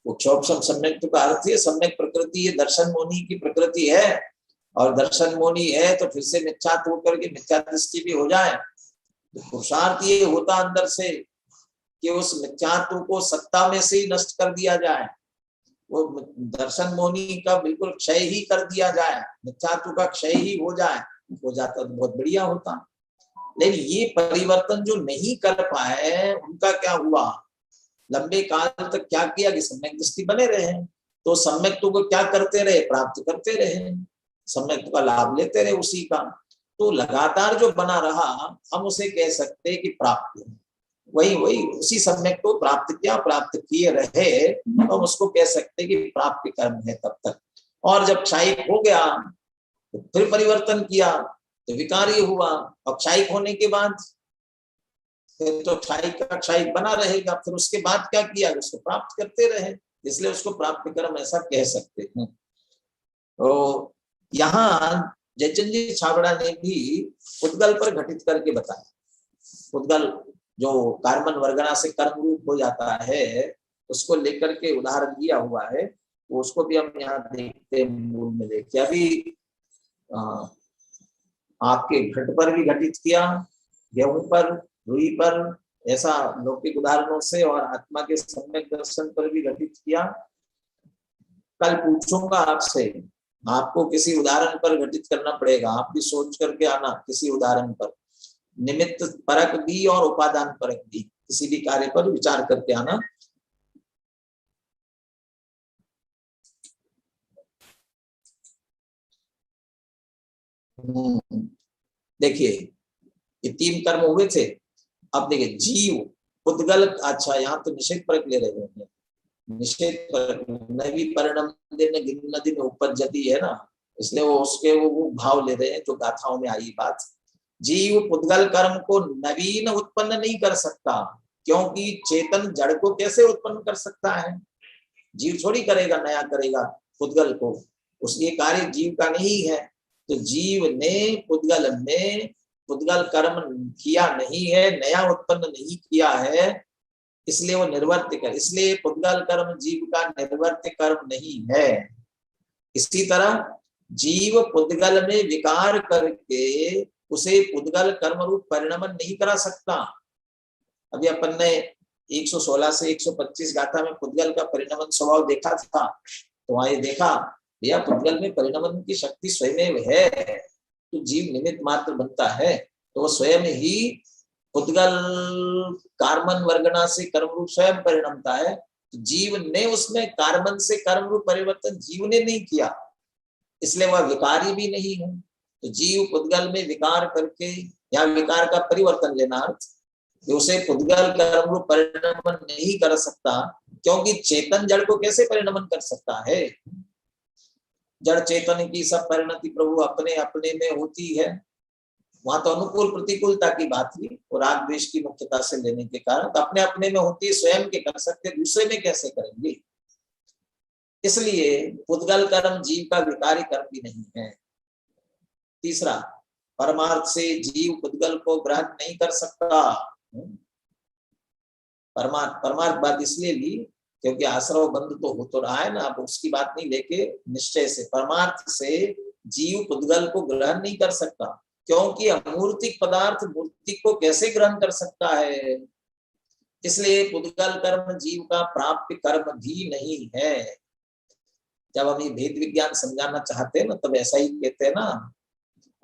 वो क्षोभसम सम्यक्त्व का अर्थ है सम्यक प्रकृति, ये दर्शन मोनी की प्रकृति है, और दर्शन मोनी है तो फिर से मिथ्यात्व होकर के मिथ्या दृष्टि भी हो जाए। तो पुरुषार्थ ये होता अंदर से कि उस मिथ्यात्व को सत्ता में से ही नष्ट कर दिया जाए, वो दर्शन मोनी का बिल्कुल क्षय ही कर दिया जाए, मिथ्यात्व का क्षय ही हो जाए, हो जाता तो बहुत बढ़िया होता। लेकिन ये परिवर्तन जो नहीं कर पाए उनका क्या हुआ? लंबे काल तक क्या किया कि सम्यक दृष्टि बने रहे, तो सम्यक्त्व को क्या करते रहे? प्राप्त करते रहे, सम्यक्त्व का लाभ लेते रहे उसी का। तो लगातार जो बना रहा हम उसे कह सकते हैं कि प्राप्त है। वही उसी सम्यक को प्राप्त किया, प्राप्त किए रहे, तो हम उसको कह सकते हैं कि प्राप्त कर्म है तब तक। और जब क्षयिक हो गया तो फिर परिवर्तन किया तो विकारी हुआ, और क्षयिक होने के बाद फिर तो क्षयिक का क्षयिक बना रहेगा, फिर उसके बाद क्या किया? उसको प्राप्त करते रहे, इसलिए उसको प्राप्त कर्म ऐसा कह सकते हैं। तो यहाँ जयचंद जी छाबड़ा ने भी पुद्गल पर घटित करके बताया। पुद्गल जो कार्बन वर्गना से कर्म रूप हो जाता है, उसको लेकर के उदाहरण दिया हुआ है, तो उसको भी हम यहाँ देखते हैं मूल में। देखिए अभी आपके घट पर भी घटित किया, गेहूं पर, रुई पर, ऐसा लौकिक उदाहरणों से, और आत्मा के सम्यक दर्शन पर भी घटित किया। कल पूछूंगा आपसे, आपको किसी उदाहरण पर घटित करना पड़ेगा, आप भी सोच करके आना किसी उदाहरण पर, निमित्त परक भी और उपादान परक भी, किसी भी कार्य पर विचार करके आना। देखिए ये 3 कर्म हुए थे। अब देखिए जीव पुद्गल, अच्छा यहाँ तो निषेध परक ले रहे हैं, निषेध परक नवी परिणाम दिन गिन्न दिन उपजती है ना, इसलिए वो उसके वो भाव ले रहे हैं जो गाथाओं में आई बात। जीव पुद्गल कर्म को नवीन उत्पन्न नहीं कर सकता, क्योंकि चेतन जड़ को कैसे उत्पन्न कर सकता है? जीव थोड़ी करेगा, नया करेगा पुद्गल को, उसके कार्य जीव का नहीं है। तो जीव ने पुद्गल में पुद्गल कर्म किया नहीं है, नया उत्पन्न नहीं किया है, इसलिए वो निर्वर्त्य कर, इसलिए पुद्गल कर्म जीव का निर्वर्त्य कर्म नहीं है। इसी तरह जीव पुद्गल में विकार करके उसे पुद्गल कर्म रूप परिणमन नहीं करा सकता। अभी अपन ने 116 से 125 गाथा में पुद्गल का परिणमन स्वभाव देखा था, तो वहां ये देखा भैया पुद्गल में परिणमन की शक्ति स्वयं है, तो जीव निमित्त मात्र बनता है, तो वो स्वयं ही पुद्गल कार्बन वर्गना से कर्म रूप स्वयं परिणमता है। तो जीव ने उसमें कार्बन से कर्म रूप परिवर्तन जीव ने नहीं किया, इसलिए वह विकारी भी नहीं है। तो जीव पुद्गल में विकार करके या विकार का परिवर्तन लेना अर्थ, उसे पुद्गल कर्म रूप परिणमन नहीं कर सकता, क्योंकि चेतन जड़ को कैसे परिणमन कर सकता है? जड़ चेतन की सब परिणति प्रभु अपने अपने में होती है। वहां तो अनुकूल प्रतिकूलता की बात हुई, और राग द्वेष की मुख्यता से लेने के कारण तो अपने अपने में होती है, स्वयं के कर सकते, दूसरे में कैसे करेंगे? इसलिए पुद्गल कर्म जीव का विकारी कर्म भी नहीं है। तीसरा, परमार्थ से जीव पुद्गल को ग्रहण नहीं कर सकता। परमार्थ बात इसलिए ली क्योंकि आश्रव बंध तो हो तो रहा है ना, अब उसकी बात नहीं लेके निश्चय से परमार्थ से जीव पुद्गल को ग्रहण नहीं कर सकता, क्योंकि अमूर्तिक पदार्थ मूर्तिक को कैसे ग्रहण कर सकता है? इसलिए पुद्गल कर्म जीव का प्राप्य कर्म भी नहीं है। जब हम ये भेद विज्ञान समझाना चाहते हैं ना, तब ऐसा ही कहते हैं ना,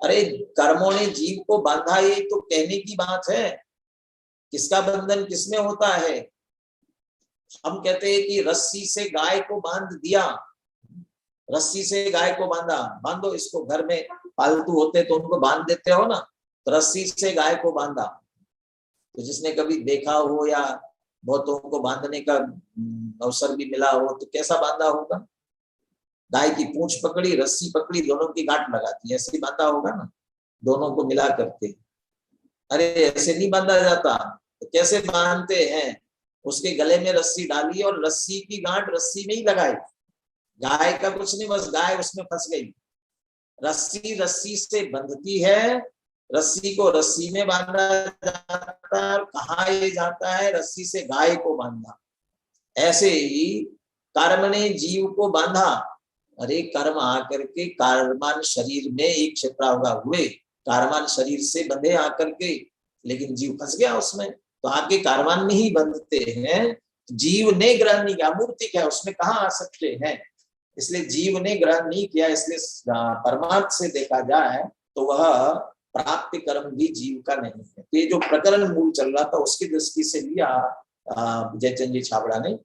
अरे कर्मों ने जीव को बांधा, ये तो कहने की बात है, किसका बंधन किसमें होता है। हम कहते हैं कि रस्सी से गाय को बांध दिया, रस्सी से गाय को बांधा, बांधो इसको, घर में पालतू होते तो उनको बांध देते हो ना, तो रस्सी से गाय को बांधा। तो जिसने कभी देखा हो या बहुतों को बांधने का अवसर भी मिला हो, तो कैसा बांधा होगा, गाय की पूंछ पकड़ी, रस्सी पकड़ी, दोनों की गांठ लगा दी, ऐसे ही बांधा होगा ना, दोनों को मिला करके। अरे ऐसे नहीं बांधा जाता, तो कैसे बांधते हैं, उसके गले में रस्सी डाली और रस्सी की गांठ रस्सी में ही लगाई, गाय का कुछ नहीं, बस गाय उसमें फंस गई। रस्सी रस्सी से बंधती है, रस्सी को रस्सी में बांधा जाता है, और कहाँ ये जाता है, रस्सी से गाय को बांधा। ऐसे ही कर्म ने जीव को बांधा। अरे कर्म आकर के कार्यमान शरीर में एक क्षेत्रावगा हुए, कार्यमान शरीर से बंधे आकर के, लेकिन जीव फंस गया उसमें, तो आके कार्यमान में ही बंधते हैं। जीव ने ग्रहण नहीं किया, मूर्ति क्या है उसमें कहाँ आ सकते हैं, इसलिए जीव ने ग्रहण नहीं किया। इसलिए परमार्थ से देखा जाए तो वह प्राप्ति कर्म भी जीव का नहीं है। तो ये जो प्रकरण मूल चल रहा था उसकी दृष्टि से लिया जयचंद जी छाबड़ा ने।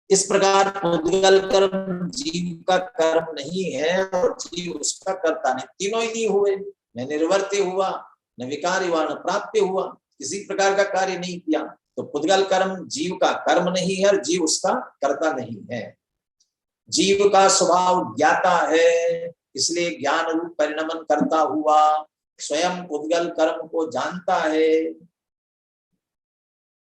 इस प्रकार पुद्गल कर्म जीव का कर्म नहीं है और जीव उसका कर्ता नहीं, तीनों ही नहीं हुए, न निर्वर्त्य हुआ, न विकारी हुआ, न प्राप्य हुआ, किसी प्रकार का कार्य नहीं किया। तो पुद्गल कर्म जीव का कर्म नहीं है और जीव उसका कर्ता नहीं है। जीव का स्वभाव ज्ञाता है, इसलिए ज्ञान रूप परिणमन करता हुआ स्वयं पुद्गल कर्म को जानता है।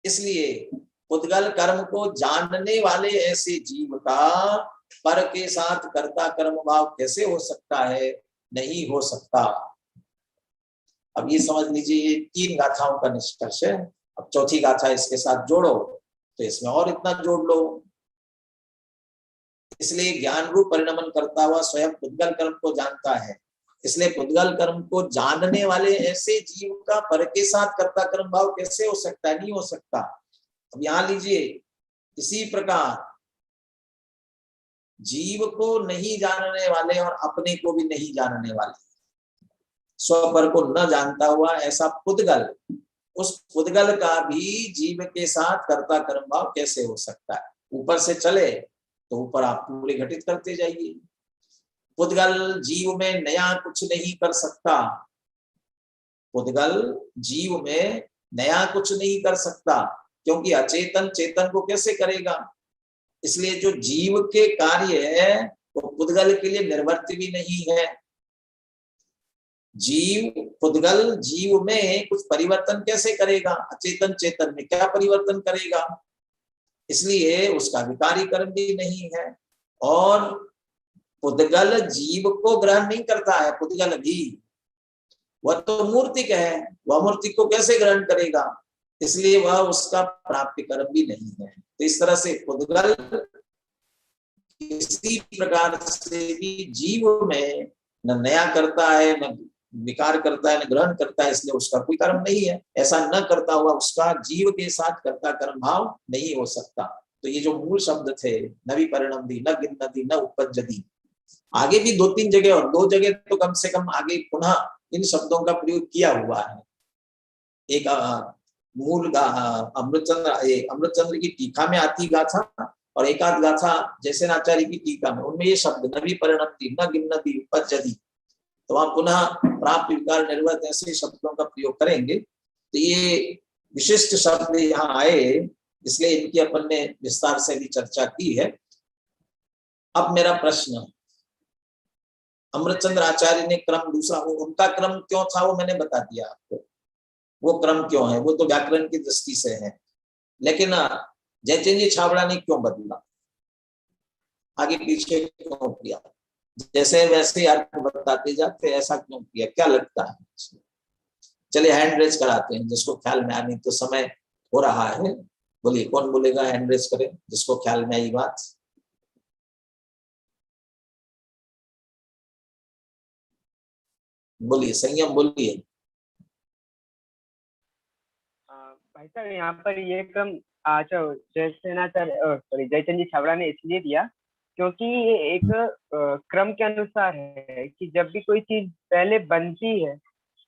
इसलिए पुद्गल कर्म को जानने वाले ऐसे जीव का पर के साथ कर्ता कर्म भाव कैसे हो सकता है, नहीं हो सकता। अब ये समझ लीजिए, तीन गाथाओं का निष्कर्ष है। अब चौथी गाथा इसके साथ जोड़ो तो इसमें और इतना जोड़ लो। इसलिए ज्ञान रूप परिणमन करता हुआ स्वयं पुद्गल कर्म को जानता है, इसलिए पुद्गल कर्म को जानने वाले ऐसे जीव का पर के साथ कर्ता कर्म भाव कैसे हो सकता है, नहीं हो सकता। अब यहां लीजिए, इसी प्रकार जीव को नहीं जानने वाले और अपने को भी नहीं जानने वाले, स्वपर को न जानता हुआ ऐसा पुद्गल, उस पुद्गल का भी जीव के साथ कर्ता कर्म भाव कैसे हो सकता है। ऊपर से चले तो ऊपर आप पूरे घटित करते जाइए। पुद्गल जीव में नया कुछ नहीं कर सकता, पुद्गल जीव में नया कुछ नहीं कर सकता, क्योंकि अचेतन चेतन को कैसे करेगा। इसलिए जो जीव के कार्य है वो पुद्गल के लिए निर्वर्त्य भी नहीं है। जीव पुद्गल जीव में कुछ परिवर्तन कैसे करेगा, अचेतन चेतन में क्या परिवर्तन करेगा, इसलिए उसका विकारी कर्म भी नहीं है। और पुद्गल जीव को ग्रहण नहीं करता है, पुद्गल भी, वह तो मूर्तिक है, वह मूर्ति को कैसे ग्रहण करेगा, इसलिए वह उसका प्राप्ति कर्म भी नहीं है। तो इस तरह से पुद्गल किसी प्रकार से भी जीव में न नया करता है, न विकार करता है, न ग्रहण करता है, इसलिए उसका कोई कर्म नहीं है। ऐसा न करता हुआ उसका जीव के साथ कर्ता कर्म भाव नहीं हो सकता। तो ये जो मूल शब्द थे, न विपरिणमति, न गिन्नति, न उपपज्जति, आगे भी दो तीन जगह और दो जगह तो कम से कम आगे पुनः इन शब्दों का प्रयोग किया हुआ है। एक मूल अमृतचंद्र की टीका में आती गाथा और एक आध गाथा जैसे आचार्य की टीका में, उनमें ये शब्द न विपरिणमति, न गिन्नति, उपपज्जति, तो वहां पुनः प्राप्त विकार निर्वर्त ऐसे शब्दों का प्रयोग करेंगे। तो ये विशिष्ट शब्द यहाँ आए, इसलिए इनकी अपन ने विस्तार से भी चर्चा की है। अब मेरा प्रश्न, अमृतचंद्र आचार्य ने क्रम दूसरा, उनका क्रम क्यों था वो मैंने बता दिया आपको, वो क्रम क्यों है, वो तो व्याकरण की दृष्टि से है। लेकिन जयचंद जी छाबड़ा ने क्यों बदला, आगे पीछे क्यों किया, जैसे वैसे अर्थ बताते जाते, ऐसा क्यों किया, क्या लगता है। चलिए हैंड रेज कराते हैं जिसको ख्याल में आनी, तो समय हो रहा है। बोलिए कौन बोलेगा, हैंड रेज करें जिसको ख्याल में आई बात। बोलिए, संयम बोलिए। भाई साहब यहाँ पर ये क्रम जयचंद जी छाबड़ा ने इसलिए दिया क्योंकि ये एक क्रम के अनुसार है कि जब भी कोई चीज पहले बनती है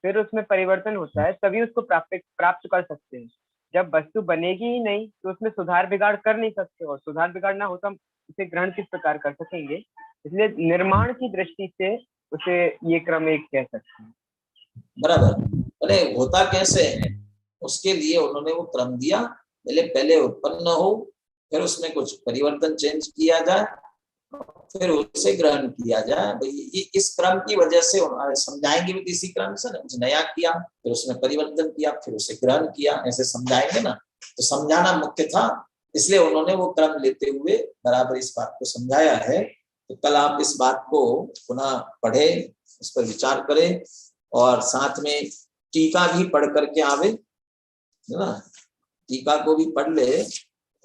फिर उसमें परिवर्तन होता है, तभी उसको प्राप्त कर सकते हैं। जब वस्तु बनेगी ही नहीं तो उसमें सुधार बिगाड़ कर नहीं सकते, और सुधार बिगाड़ ना हो तो हम उसे ग्रहण किस प्रकार कर सकेंगे। इसलिए निर्माण की दृष्टि से उसे ये क्रम एक कह सकते हैं। बराबर। अरे होता कैसे है, उसके लिए उन्होंने वो क्रम दिया, पहले उत्पन्न हो, फिर उसमें कुछ परिवर्तन चेंज किया जाए, फिर उसे ग्रहण किया जाए। भाई इस क्रम की वजह से समझाएंगे भी इसी क्रम से ना, कुछ नया किया फिर उसमें परिवर्तन किया फिर उसे ग्रहण किया, ऐसे समझाएंगे ना। तो समझाना मुख्य था, इसलिए उन्होंने वो क्रम लेते हुए बराबर इस बात को समझाया है। तो कल आप इस बात को पुनः पढ़े, उस पर विचार करें, और साथ में टीका भी पढ़ करके आवे, है ना, टीका को भी पढ़ ले।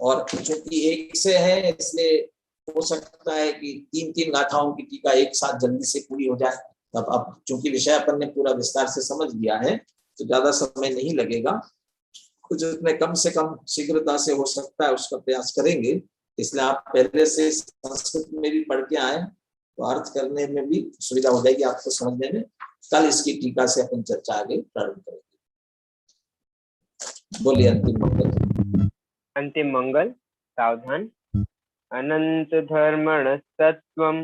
और चूंकि एक से है इसलिए हो सकता है कि 3-3 गाथाओं की टीका एक साथ जल्दी से पूरी हो जाए। तब अब चूंकि विषय अपन ने पूरा विस्तार से समझ लिया है तो ज्यादा समय नहीं लगेगा, कुछ जितने कम से कम शीघ्रता से हो सकता है उसका प्रयास करेंगे। इसलिए आप पहले से संस्कृत में भी पढ़ के आए तो अर्थ करने में भी सुविधा हो जाएगी आपको समझने में। कल इसकी टीका से अपन चर्चा आगे प्रारंभ करेंगे। बोलिए अंतिम मंगल। अंतिम मंगल। सावधान। अनंत धर्मण सत्वं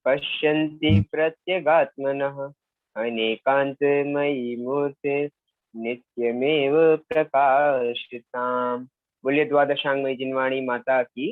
पश्यन्ति प्रत्यगात्मनः अनेकांतमयी मूर्ते नित्यमेव प्रकाशिताम्। बोलिए द्वादशांगमयी जिनवाणी माता की